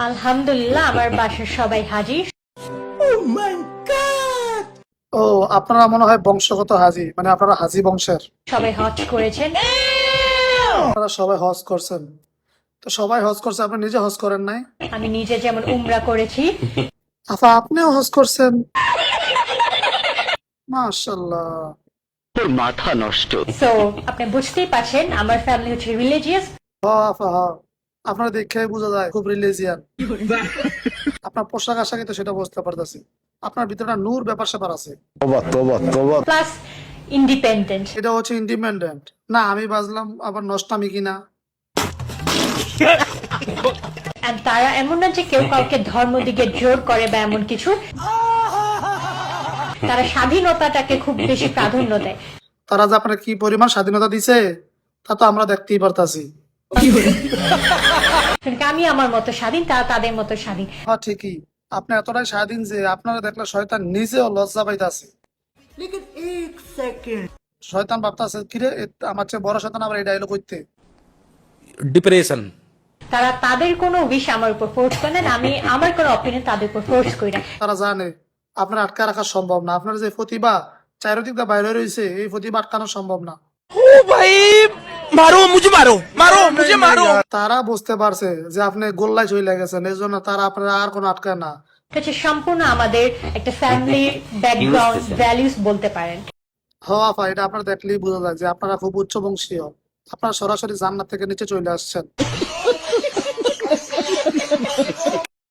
আলহামদুলিল্লাহ আমার বাসার সবাই হাজির। ও, আপনারা মনে হয় বংশগত হাজি, মানে আপনারা হাজি বংশের। সবাই হজ করেছেন। আপনারা সবাই হজ করছেন, তো সবাই হজ করছে, আপনি নিজে হজ করেন নাই? আমি নিজে যেমন উমরা করেছি। আফা, আপনিও হজ করছেন? মাশাআল্লাহ। সো আপনি বুঝতেই পারছেন আমার ফ্যামিলি হচ্ছে রিলিজিয়াস। আফা, আপনার দেখে বোঝা যায় খুব রিলিজিয়ান। আপনার পোশাক আশাকে তো সেটা বুঝতে পারতেছি, আপনার ভিতরে নূর ব্যাপার স্যাপার আছে। Plus independent. এটা হচ্ছে ইন্ডিপেন্ডেন্ট না, আমি বাজলাম আবার নষ্টামি কিনা। তারা এমন না যে কেউ কাউকে ধর্ম দিকে জোর করে বা এমন কিছু। তারা স্বাধীনতাটাকে খুব বেশি প্রাধান্য দেয়। তারা যে আপনার কি পরিমাণ স্বাধীনতা দিছে তা তো আমরা দেখতেই পারতাছি। আমি আমার মতো স্বাধীন, তারা তাদের মতো স্বাধীন। হ্যাঁ ঠিকই, আপনি এতটাই স্বাধীন যে আপনারা দেখলে শয়তান নিজেও লজ্জা পাইতাছে। শয়তান ভাবতাছে কিরে, আমার চেয়ে বড় শয়তান আবার এই ডায়লগ করতে। डिप्रेशन। তারা তাদের কোনো উইশ আমার উপর ফোর্স করে না, আমি আমার কোনো অপিনিয়ন তাদের উপর ফোর্স করি না। তারা জানে আপনার আটকা রাখা সম্ভব না, আপনার যে প্রতিভা চারিদিক দিয়ে বাইরে রয়েছে, এই প্রতিভা আটকানো সম্ভব না। भाई मारो मुझे, मारो। তারা বুঝতে পারছে যে আপনি গোল্লায় চলে গেছেন, এই জন্য তারা আপনার আর কোনো আটকায় না। এটা হচ্ছে সম্পূর্ণ আমাদের একটা ফ্যামিলির ব্যাকগ্রাউন্ড ভ্যালিউস বলতে পারেন। আপা, এটা আপনার দেখলেই বোঝা যায় যে আপনারা খুব উচ্চ বংশীয়, আপনারা সরাসরি জান্নাত থেকে নিচে চলে আসছেন।